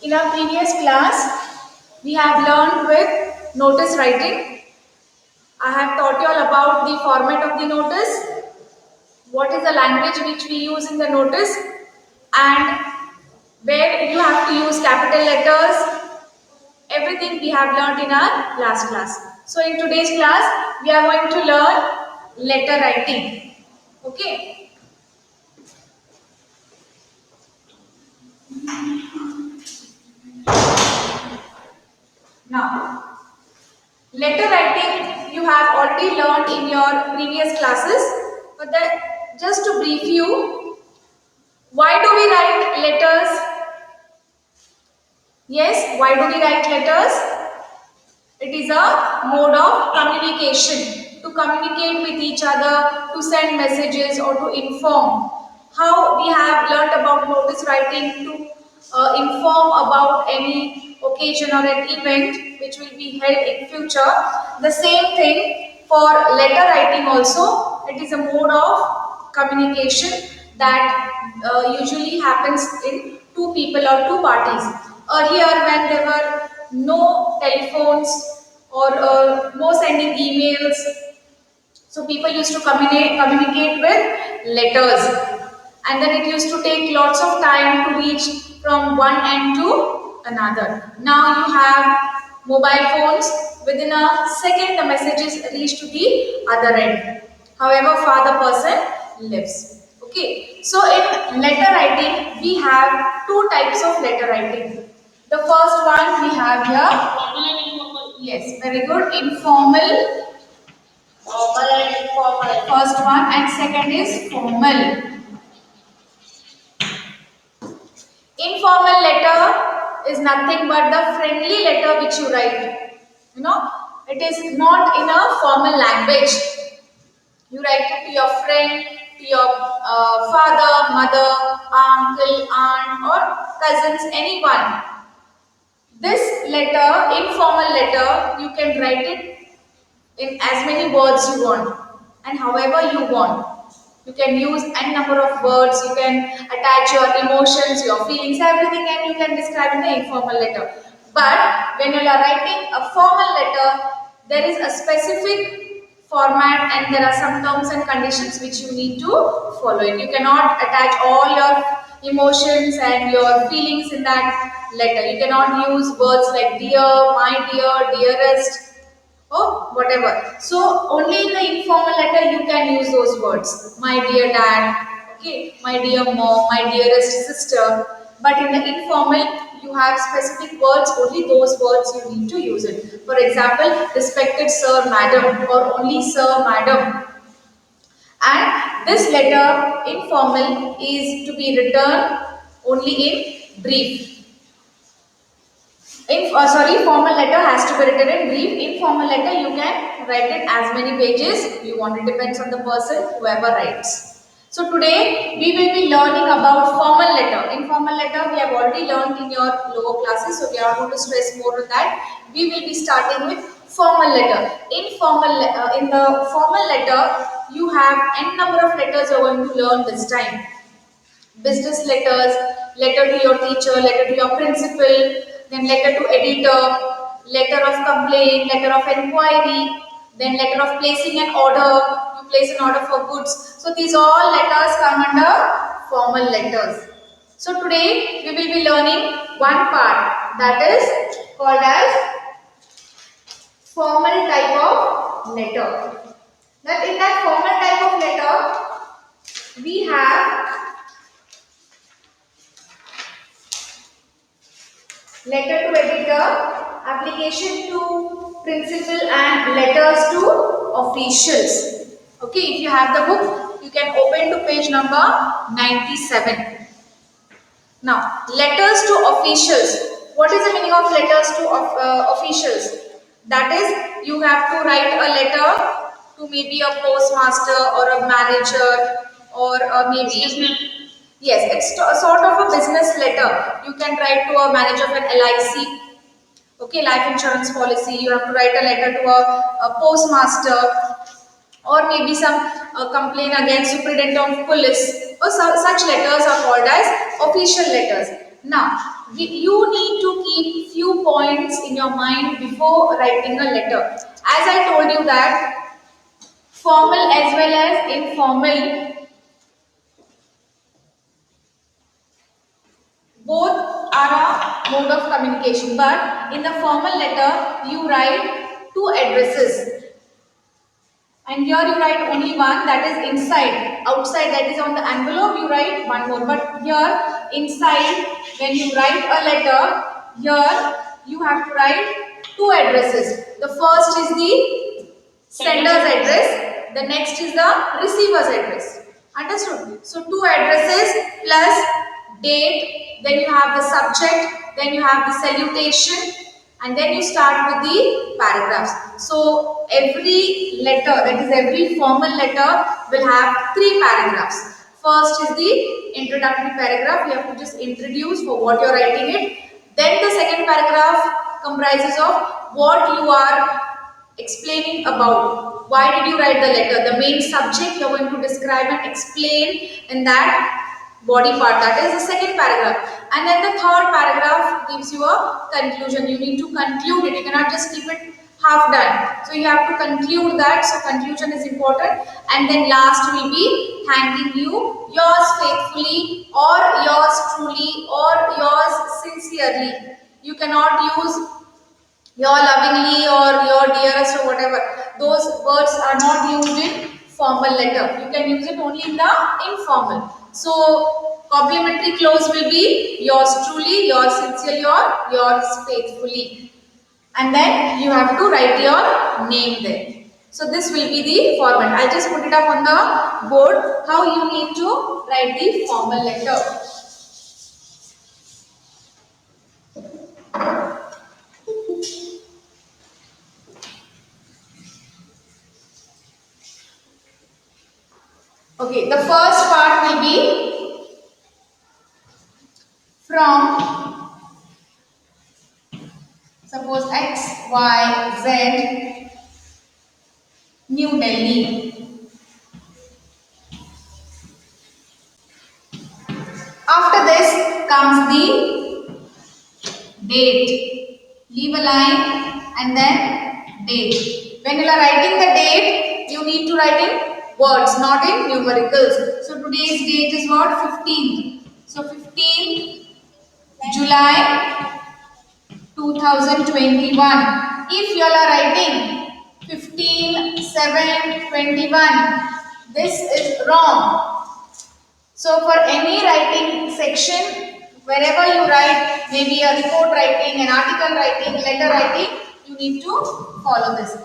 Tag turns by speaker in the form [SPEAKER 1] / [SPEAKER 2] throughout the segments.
[SPEAKER 1] In our previous class, we have learned with notice writing. I have taught you all about the format of the notice, what is the language which we use in the notice, and where you have to use capital letters. Everything we have learned in our last class. So in today's class, we are going to learn letter writing. Okay. Now, letter writing you have already learned in your previous classes, but just to brief you, why do we write letters? Yes, why do we write letters? It is a mode of communication to communicate with each other, to send messages or to inform. How we have learnt about notice writing to inform about any occasion or an event which will be held in future. The same thing for letter writing also. It is a mode of communication that usually happens in two people or two parties. Earlier, when there were no telephones or no sending emails, so people used to communicate with letters, and then it used to take lots of time to reach from one end to another. Now you have mobile phones. Within a second, the message is reached to the other end, however far the person lives. Okay, so in letter writing, we have two types of letter writing. The first one we have here. Yes, very good. Informal. Formal and informal. First one, and second is formal. Informal letter is nothing but the friendly letter which you write. You know, it is not in a formal language. You write it to your friend, to your father, mother, uncle, aunt, or cousins, anyone. This letter, informal letter, you can write it in as many words you want and however you want. You can use n number of words, you can attach your emotions, your feelings, everything, and you can describe in the informal letter. But when you are writing a formal letter, there is a specific format and there are some terms and conditions which you need to follow it. You cannot attach all your emotions and your feelings in that letter. You cannot use words like dear, my dear, dearest, or whatever. So only in the informal letter you can use those words. My dear dad, okay, my dear mom, my dearest sister. But in the informal, you have specific words, only those words you need to use it. For example, respected sir, madam, or only sir, madam. And this letter, informal, is to be written only in brief. Formal letter has to be written in brief. Informal letter, you can write it as many pages you want. It depends on the person, whoever writes. So today we will be learning about formal letter. Informal letter we have already learned in your lower classes, so we are going to stress more on that. We will be starting with formal letter. In the formal letter, you have n number of letters you are going to learn this time. Business letters, letter to your teacher, letter to your principal, then letter to editor, letter of complaint, letter of inquiry, then letter of placing an order. You place an order for goods. So these all letters come under formal letters. So today we will be learning one part, that is called as formal type of letter. That in that formal type of letter, we have letter to editor, application to principal, and letters to officials. Okay, if you have the book, you can open to page number 97. Now, letters to officials. What is the meaning of letters to officials? That is, you have to write a letter to maybe a postmaster or a manager or maybe. Yes, it's a sort of a business letter. You can write to a manager of an LIC, okay, life insurance policy. You have to write a letter to a postmaster, or maybe some complaint against superintendent of police. Or such letters are called as official letters. Now, you need to keep few points in your mind before writing a letter. As I told you that formal as well as informal, both are a mode of communication, but in the formal letter you write two addresses, and here you write only one, that is inside. Outside, that is on the envelope, you write one more, but here inside, when you write a letter, here you have to write two addresses. The first is the sender's address, the next is the receiver's address. Understood? So two addresses plus date, then you have the subject, then you have the salutation, and then you start with the paragraphs. So every letter, that is every formal letter, will have three paragraphs. First is the introductory paragraph. You have to just introduce for what you are writing it. Then the second paragraph comprises of what you are explaining about. Why did you write the letter? The main subject you are going to describe and explain in that body part. That is the second paragraph. And then the third paragraph gives you a conclusion. You need to conclude it. You cannot just keep it half done. So you have to conclude that. So conclusion is important. And then last will be thanking you, yours faithfully, or yours truly, or yours sincerely. You cannot use your lovingly or your dearest or whatever. Those words are not used in formal letter. You can use it only in the informal. So complimentary clause will be yours truly, yours sincerely, or yours faithfully. And then you have to write your name there. So this will be the format. I'll just put it up on the board how you need to write the formal letter. Okay, the first part will be from, suppose X, Y, Z, New Delhi. After this comes the date. Leave a line and then date. When you are writing the date, you need to write in words, not in numericals. So today's date is what? 15th. So 15th July 2021. If you are writing 15/7/21, this is wrong. So for any writing section, wherever you write, maybe a report writing, an article writing, letter writing, you need to follow this.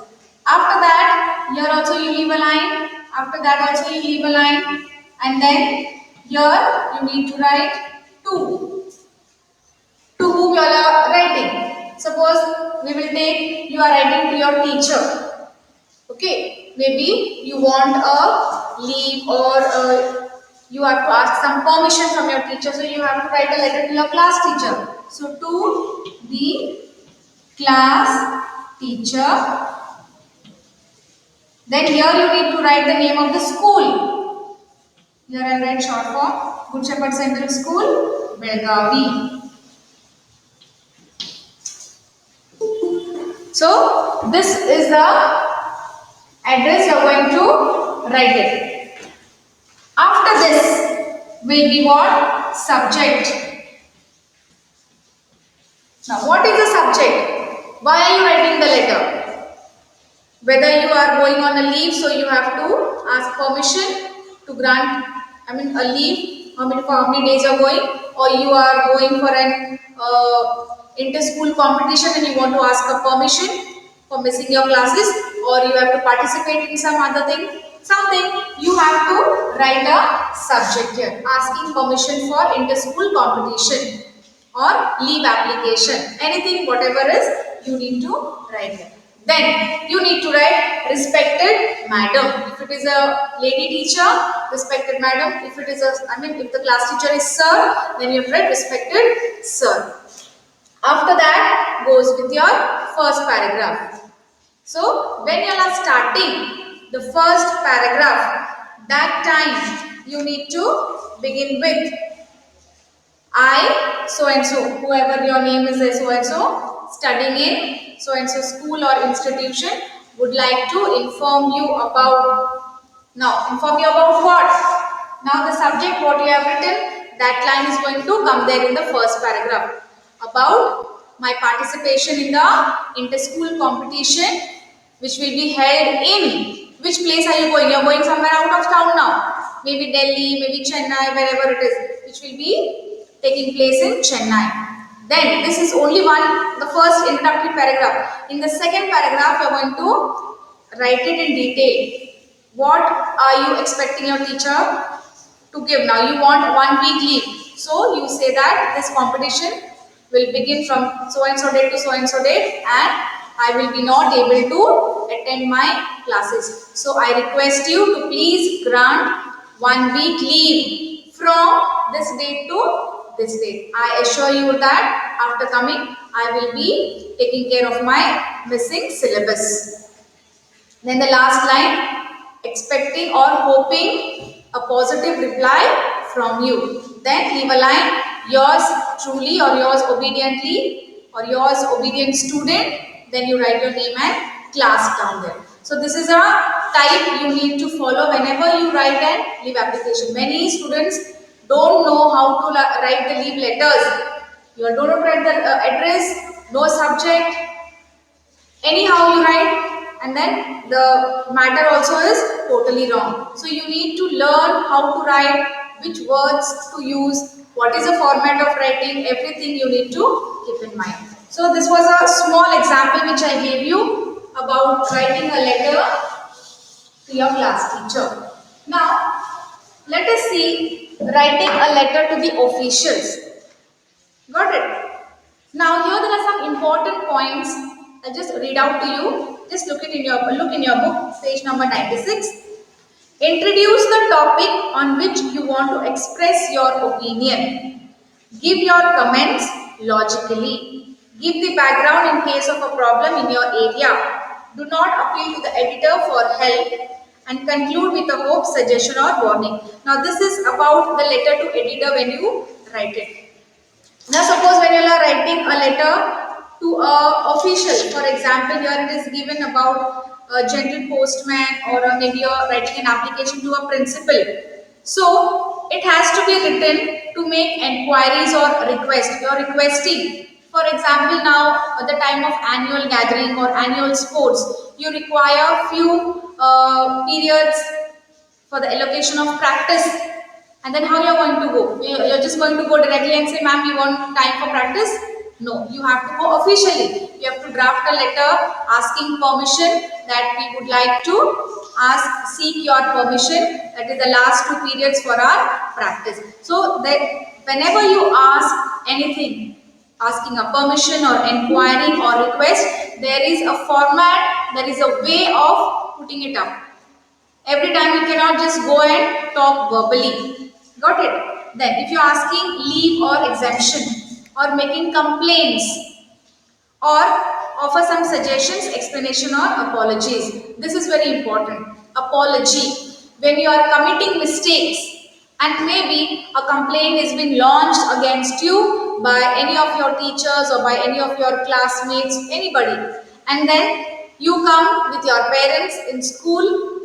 [SPEAKER 1] After that, here also you leave a line. After that also you leave a line. And then here you need to write to. To whom you are writing. Suppose we will take, you are writing to your teacher. Okay, maybe you want a leave or you have to ask some permission from your teacher, so you have to write a letter to your class teacher. So to the class teacher. Then here you need to write the name of the school. Here I write short form, Good Shepherd Central School, Belgavi. So this is the address you are going to write it. After this will be what? Subject. Now what is the subject? Why are you writing the letter? Whether you are going on a leave, so you have to ask permission to grant, a leave, for how many days you are going, or you are going for an inter-school competition and you want to ask a permission for missing your classes, or you have to participate in some other thing, something, you have to write a subject here, asking permission for inter-school competition or leave application, anything, whatever is, you need to write here. Then you need to write respected madam. If it is a lady teacher, respected madam. If it is if the class teacher is sir, then you have to write respected sir. After that goes with your first paragraph. So when you are starting the first paragraph, that time you need to begin with I so and so, whoever your name is so and so, studying in so and so school or institution, would like to inform you about. Now, inform you about what? Now, the subject what you have written, that line is going to come there in the first paragraph. About my participation in the inter-school competition, which will be held in which place are you going? You are going somewhere out of town now. Maybe Delhi, maybe Chennai, wherever it is, which will be taking place in Chennai. Then this is only one, the first introductory paragraph. In the second paragraph, you are going to write it in detail. What are you expecting your teacher to give? Now you want 1 week leave. So you say that this competition will begin from so and so date to so and so date, and I will be not able to attend my classes. So I request you to please grant 1 week leave from this date to this date. I assure you that after coming, I will be taking care of my missing syllabus. Then the last line, expecting or hoping a positive reply from you. Then leave a line, yours truly or yours obediently or yours obedient student. Then you write your name and class down there. So this is a type you need to follow whenever you write an leave application. Many students don't know how to write the leave letters. You don't know to write the address, no subject, anyhow you write, and then the matter also is totally wrong. So you need to learn how to write, which words to use, what is the format of writing, everything you need to keep in mind. So this was a small example which I gave you about writing a letter to your class teacher. Now let us see writing a letter to the officials. Got it? Now here there are some important points. I'll just read out to you. Just look in your book, page number 96. Introduce the topic on which you want to express your opinion. Give your comments logically. Give the background in case of a problem in your area. Do not appeal to the editor for help, and conclude with a hope, suggestion or warning. Now this is about the letter to editor when you write it. Now suppose when you are writing a letter to a official, for example, here it is given about a general postman, or maybe you are writing an application to a principal. So it has to be written to make enquiries or request. You are requesting. For example, now at the time of annual gathering or annual sports, you require few periods for the allocation of practice, and then how you're going to go? You're just going to go directly and say, ma'am, you want time for practice? No, you have to go officially. You have to draft a letter asking permission that we would like to seek your permission. That is the last 2 periods for our practice. So that whenever you ask anything, asking a permission or inquiring or request, there is a format, there is a way of putting it up. Every time you cannot just go and talk verbally. Got it? Then if you're asking leave or exemption, or making complaints, or offer some suggestions, explanation or apologies. This is very important. Apology. When you are committing mistakes and maybe a complaint has been launched against you by any of your teachers or by any of your classmates, anybody, and then you come with your parents in school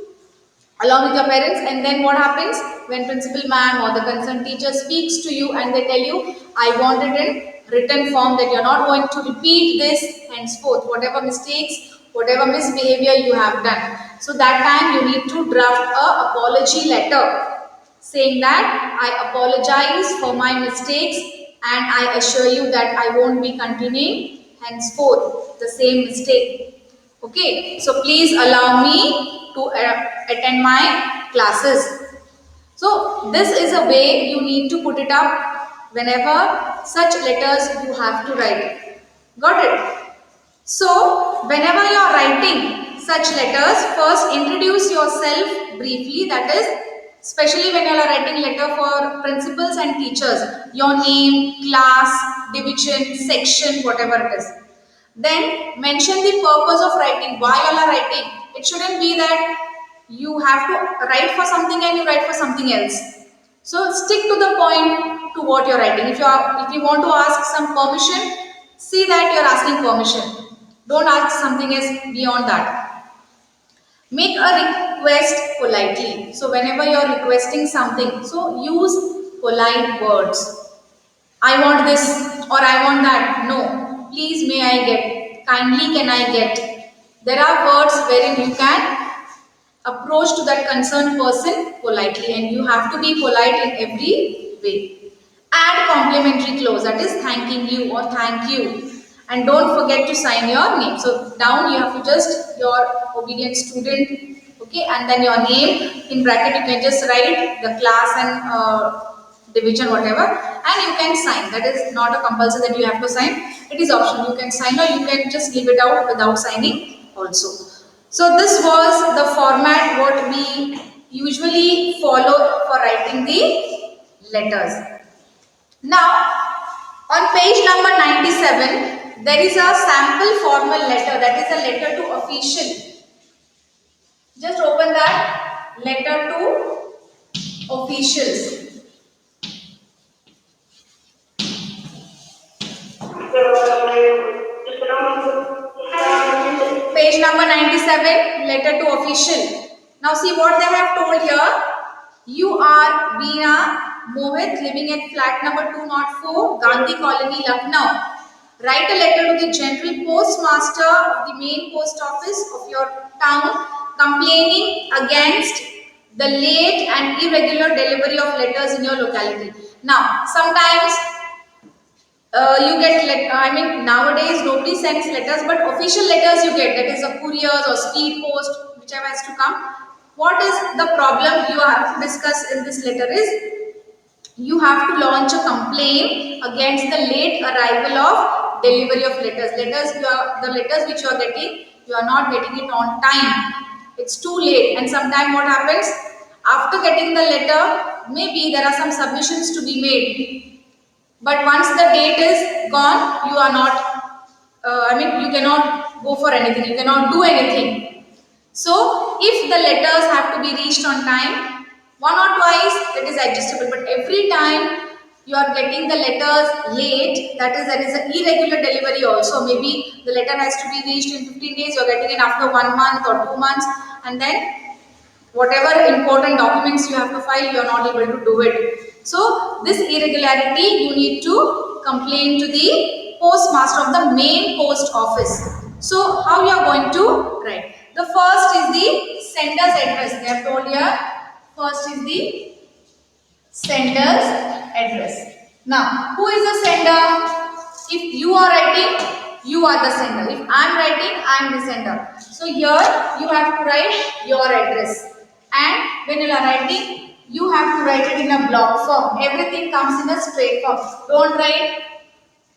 [SPEAKER 1] along with your parents, and then what happens when principal ma'am or the concerned teacher speaks to you and they tell you, I want it in written form that you're not going to repeat this henceforth, whatever mistakes, whatever misbehavior you have done. So that time you need to draft a apology letter saying that I apologize for my mistakes, and I assure you that I won't be continuing henceforth the same mistake. Okay, so please allow me to attend my classes. So this is a way you need to put it up whenever such letters you have to write. Got it? So whenever you are writing such letters, first introduce yourself briefly. That is, especially when you are writing letter for principals and teachers, your name, class, division, section, whatever it is. Then mention the purpose of writing, why you are writing. It shouldn't be that you have to write for something and you write for something else. So stick to the point to what you're writing. If you want to ask some permission, see that you're asking permission. Don't ask something else beyond that. Make a request politely. So whenever you're requesting something, so use polite words. I want this or I want that. No. Please may I get. Kindly can I get. There are words wherein you can approach to that concerned person politely, and you have to be polite in every way. Add complimentary clause, that is thanking you or thank you, and don't forget to sign your name. So down you have to just your obedient student, okay, and then your name in bracket. You can just write the class and division whatever, and you can sign. That is not a compulsion that you have to sign. It is optional. You can sign or you can just leave it out without signing also. So this was the format what we usually follow for writing the letters. Now on page number 97 there is a sample formal letter, that is a letter to official. Just open that, letter to officials. Page number 97, letter to official. Now see what they have told here. You are Veena Mohit, living at flat number 204, Gandhi Colony, Lucknow. Write a letter to the general postmaster of the main post office of your town complaining against the late and irregular delivery of letters in your locality. Now, sometimes you get I mean nowadays nobody sends letters, but official letters you get, that is a couriers or speed post, whichever has to come. What is the problem you have to discuss in this letter is you have to launch a complaint against the late arrival of delivery of letters. The letters which you are getting, you are not getting it on time. It's too late, and sometimes what happens after getting the letter, maybe there are some submissions to be made, but once the date is gone, you are not, you cannot go for anything, you cannot do anything. So, if the letters have to be reached on time, one or twice it is adjustable, but every time you are getting the letters late, that is, there is an irregular delivery also. Maybe the letter has to be reached in 15 days, you are getting it after 1 month or 2 months, and then whatever important documents you have to file, you are not able to do it. So this irregularity you need to complain to the postmaster of the main post office. So how you are going to write? The first is the sender's address. They have told here. First is the sender's address. Now who is the sender? If you are writing, you are the sender. If I am writing, I am the sender. So here you have to write your address. And when you are writing, you have to write it in a block form. Everything comes in a straight form. Don't write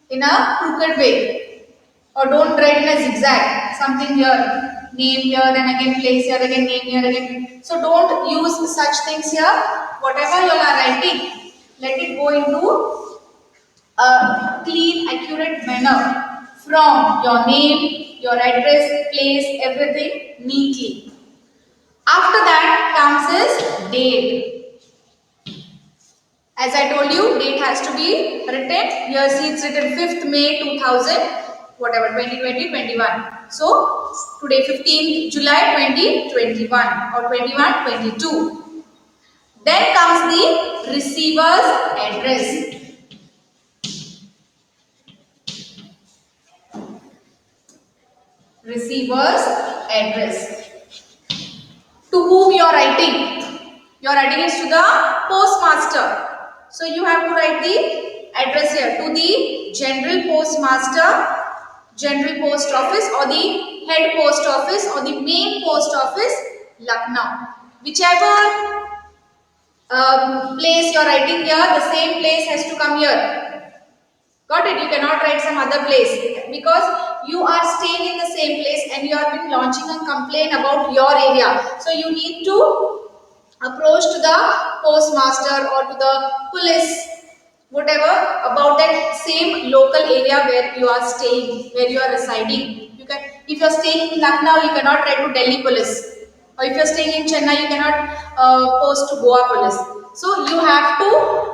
[SPEAKER 1] in a crooked way, or don't write in a zigzag. Something here, name here, and again place here, again name here, again. So don't use such things here. Whatever you are writing, let it go into a clean, accurate manner from your name, your address, place, everything neatly. After that comes is date. As I told you, date has to be written. Here see it's written 5th May 2000, whatever, 2020, 21. So today 15th July 2021 or 21, 22. Then comes the receiver's address. Receiver's address. To whom you are writing? You are writing it to the postmaster. So you have to write the address here to the general postmaster, general post office, or the head post office, or the main post office, Lucknow. Whichever place you are writing here, the same place has to come here. Got it? You cannot write some other place because you are staying in the same place and you have been launching a complaint about your area. So you need to approach to the postmaster or to the police, whatever, about that same local area where you are staying, where you are residing. You can, if you are staying in Lucknow, you cannot write to Delhi police, or if you are staying in Chennai, you cannot post to Goa police. So you have to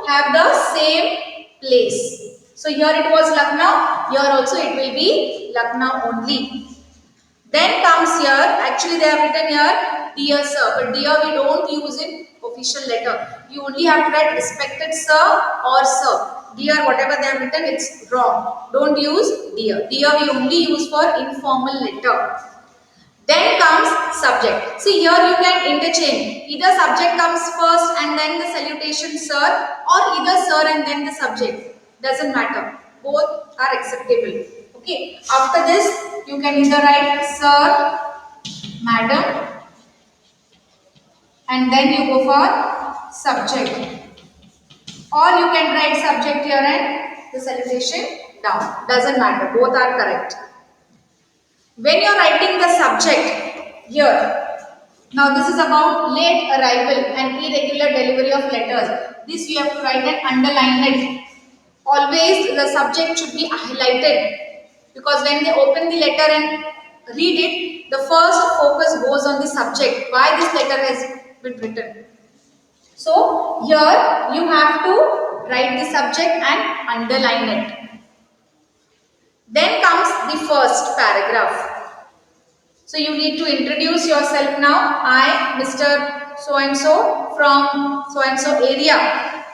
[SPEAKER 1] have the same place. So here it was Lucknow, here also it will be Lucknow only. Then comes here, actually they have written here, dear sir, but dear we don't use in official letter. You only have to write respected sir or sir. Dear, whatever they have written, it's wrong. Don't use dear. Dear we only use for informal letter. Then comes subject. See here you can interchange. Either subject comes first and then the salutation sir, or either sir and then the subject. Doesn't matter. Both are acceptable. Okay. After this you can either write sir, madam, and then you go for subject. Or you can write subject here and the salutation down. Doesn't matter. Both are correct. When you are writing the subject here, now this is about late arrival and irregular delivery of letters. This you have to write and underline it. Always the subject should be highlighted, because when they open the letter and read it, the first focus goes on the subject. Why this letter has been written. So here you have to write the subject and underline it. Then comes the first paragraph. So you need to introduce yourself now. I, Mr. So and so from so and so area,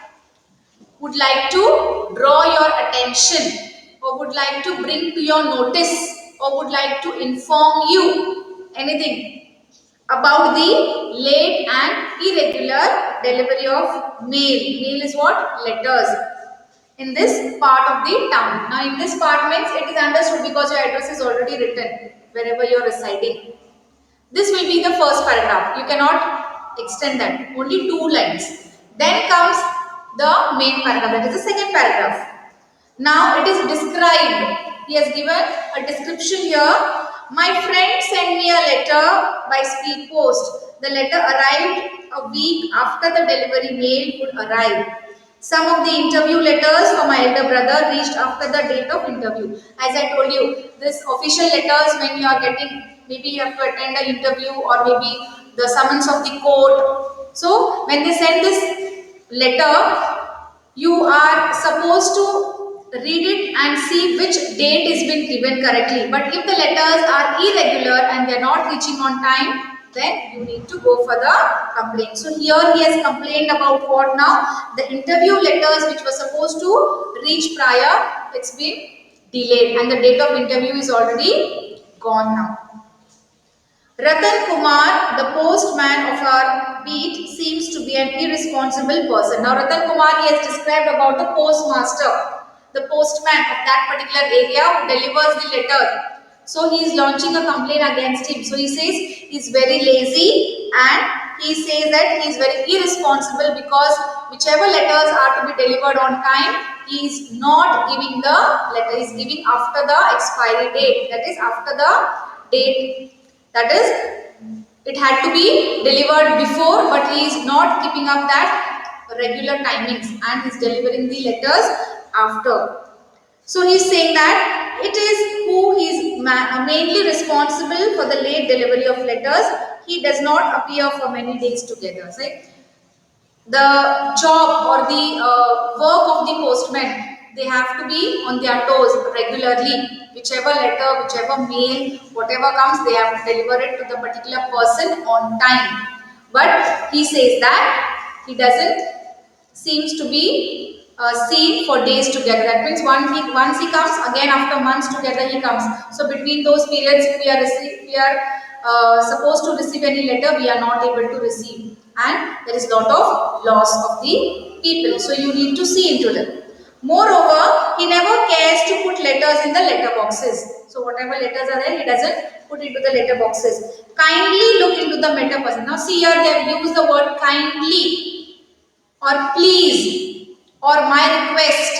[SPEAKER 1] would like to draw your attention, or would like to bring to your notice, or would like to inform you anything about the late and irregular delivery of mail. Mail is what? Letters. In this part of the town. Now in this part means it is understood because your address is already written wherever you are residing. This will be the first paragraph. You cannot extend that. Only 2 lines. Then comes the main paragraph. That is the second paragraph. Now it is described. He has given a description here. My friend sent me a letter by speed post. The letter arrived a week after the delivery mail would arrive. Some of the interview letters for my elder brother reached after the date of interview. As I told you, this official letters, when you are getting, maybe you have to attend an interview, or maybe the summons of the court. So when they send this letter, you are supposed to read it and see which date is been given correctly. But if the letters are irregular and they are not reaching on time, then you need to go for the complaint. So here he has complained about what now? The interview letters which were supposed to reach prior, it's been delayed and the date of interview is already gone now. Ratan Kumar, the postman of our beat, seems to be an irresponsible person. Now Ratan Kumar, he has described about the postmaster, the postman of that particular area who delivers the letter. So he is launching a complaint against him. So he says he is very lazy, and he says that he is very irresponsible because whichever letters are to be delivered on time, he is not giving the letter. He is giving after the expiry date. That is after the date. That is, it had to be delivered before, but he is not keeping up that regular timings and he is delivering the letters after. So he is saying that it is who he is mainly responsible for the late delivery of letters. He does not appear for many days together. Right? The job or the work of the postman, they have to be on their toes regularly. Whichever letter, whichever mail, whatever comes, they have to deliver it to the particular person on time. But he says that he doesn't seems to be seen for days together. That means once he comes, again after months together he comes. So between those periods, if we are supposed to receive any letter, we are not able to receive, and there is lot of loss of the people. So you need to see into them. Moreover, he never cares to put letters in the letter boxes. So whatever letters are there, he doesn't put into the letter boxes. Kindly look into the matter person. Now see here, they have used the word kindly, or please, or my request.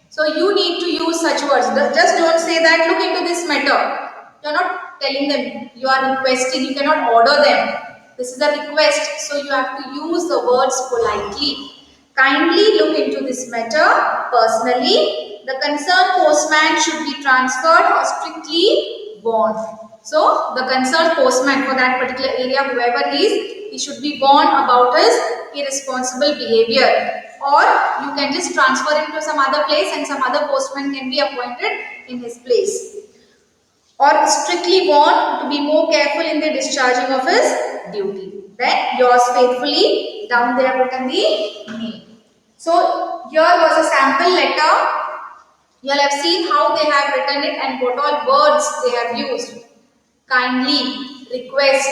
[SPEAKER 1] So you need to use such words. Just don't say that look into this matter. You are not telling them, you are requesting, you cannot order them. This is a request, so you have to use the words politely. Kindly look into this matter personally. The concerned postman should be transferred or strictly warned. So the concerned postman for that particular area, whoever he is, he should be warned about his irresponsible behavior. or you can just transfer him to some other place and some other postman can be appointed in his place. Or strictly warned to be more careful in the discharging of his duty. Then yours faithfully, down there written the name. So here was a sample letter. You all have seen how they have written it and what all words they have used. Kindly, request,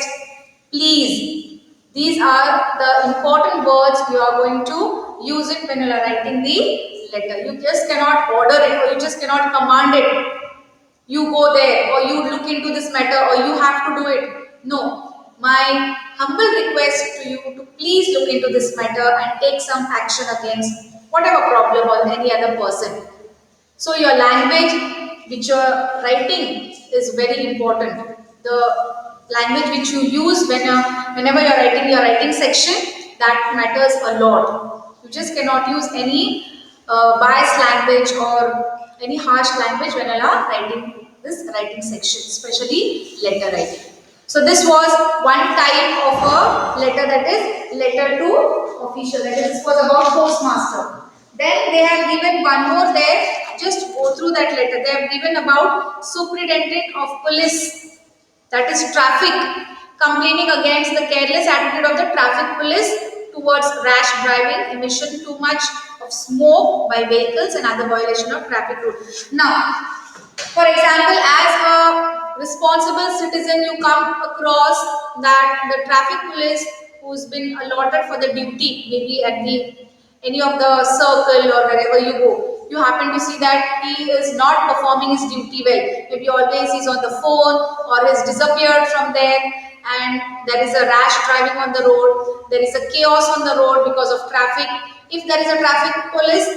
[SPEAKER 1] please. These are the important words you are going to use it when you are writing the letter. You just cannot order it or you just cannot command it. You go there or you look into this matter or you have to do it. No. My humble request to you to please look into this matter and take some action against whatever problem or any other person. So your language which you are writing is very important. The language which you use whenever you are writing your writing section, that matters a lot. You just cannot use any biased language or any harsh language when you are writing this writing section, especially letter writing. So this was one type of a letter, that is letter to official. That is, this was about postmaster. Then they have given one more there. Just go through that letter. They have given about superintendent of police, that is traffic, complaining against the careless attitude of the traffic police towards rash driving, emission too much of smoke by vehicles and other violation of traffic rules. Now, for example, as a responsible citizen, you come across that the traffic police who's been allotted for the duty, maybe at the any of the circle or wherever you go, you happen to see that he is not performing his duty well. Maybe always he's on the phone or has disappeared from there, and there is a rash driving on the road. There is a chaos on the road because of traffic. If there is a traffic police,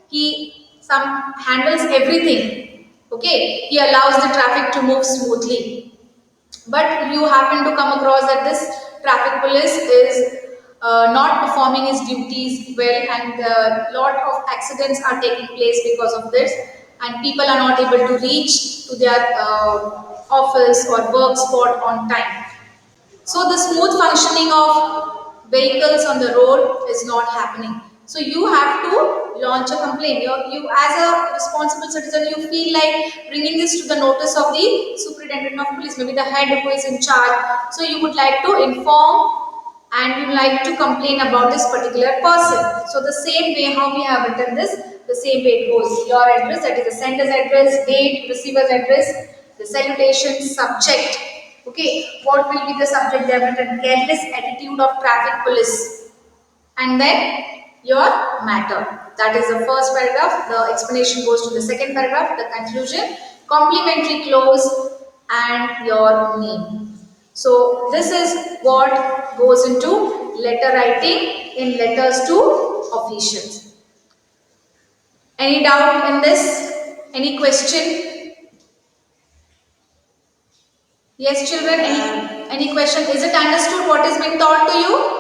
[SPEAKER 1] he handles everything. Okay, he allows the traffic to move smoothly. But you happen to come across that this traffic police is not performing his duties well, and a lot of accidents are taking place because of this, and people are not able to reach to their office or work spot on time. So the smooth functioning of vehicles on the road is not happening. So you have to launch a complaint. You as a responsible citizen, you feel like bringing this to the notice of the superintendent of police, maybe the head who is in charge. So you would like to inform and you like to complain about this particular person. So the same way how we have written this, the same way it goes. Your address, that is the sender's address, date, receiver's address, the salutation, subject. Okay, what will be the subject? They have written careless attitude of traffic police. And then your matter. That is the first paragraph. The explanation goes to the second paragraph, the conclusion, complimentary clause, and your name. So this is what goes into letter writing in letters to officials. Any doubt in this? Any question? Yes, children, any question? Is it understood what is being taught to you?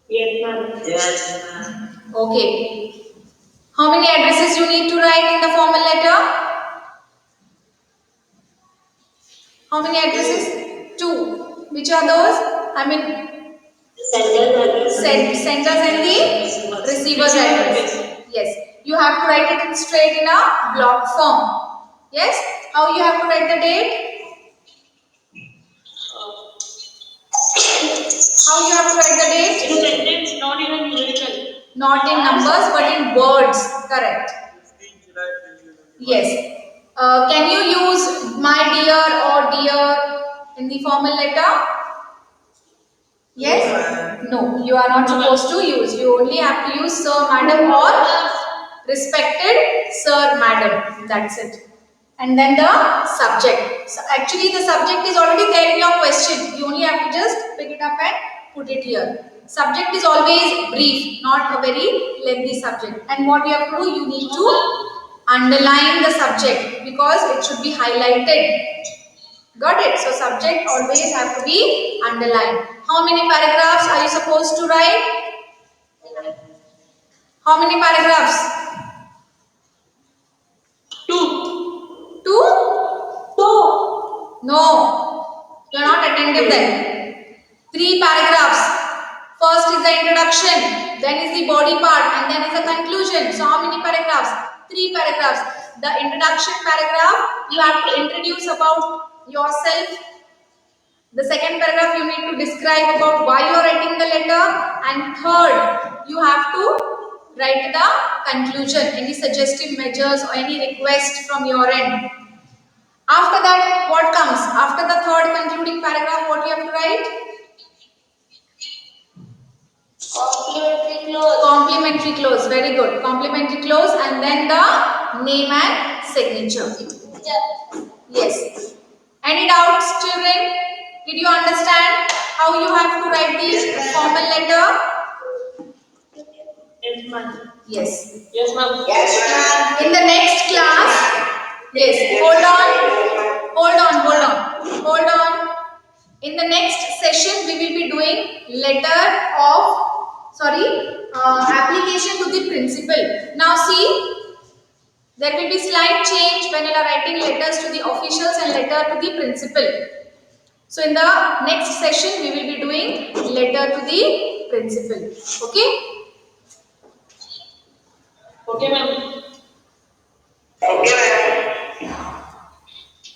[SPEAKER 2] Yes, ma'am. Yes, ma'am.
[SPEAKER 1] Okay. How many addresses you need to write in the formal letter? How many addresses? 2. Which are those? I mean, senders and the receiver's address. Yes. You have to write it straight in a block form. Yes. How you have to write the date? How you have to write the date?
[SPEAKER 2] In a sentence, not even numerical.
[SPEAKER 1] Not in numbers, but in words. Correct. Yes. Can you use my dear or dear in the formal letter? Yes? No, you are not supposed to use. You only have to use sir, madam or respected sir, madam. That's it. And then the subject. So actually the subject is already there in your question. You only have to just pick it up and put it here. Subject is always brief, not a very lengthy subject. And what you have to do, you need to underline the subject because it should be highlighted. Got it? So subject always have to be underlined. How many paragraphs are you supposed to write? How many paragraphs?
[SPEAKER 2] 2.
[SPEAKER 1] 2?
[SPEAKER 2] 2.
[SPEAKER 1] No. You are not attentive then. 3 paragraphs. First is the introduction, then is the body part, and then is the conclusion. So how many paragraphs? 3 paragraphs. The introduction paragraph, you have to introduce about yourself. The second paragraph, you need to describe about why you are writing the letter, and third, you have to write the conclusion, any suggestive measures or any request from your end. After that, what comes? After the third concluding paragraph, what you have to write?
[SPEAKER 2] Complimentary clause.
[SPEAKER 1] Complimentary clause. Very good. Complimentary clause, and then the name and signature.
[SPEAKER 2] Yeah.
[SPEAKER 1] Yes. Any doubts, children? Did you understand how you have to write the formal letter?
[SPEAKER 2] Yes, ma'am.
[SPEAKER 1] Yes.
[SPEAKER 2] Yes, ma'am.
[SPEAKER 1] In the next class, yes, hold on. In the next session, we will be doing application to the principal. Now see, there will be slight change when you are writing letters to the officials and letter to the principal. So in the next session, we will be doing letter to the principal. Okay?
[SPEAKER 2] Okay, ma'am.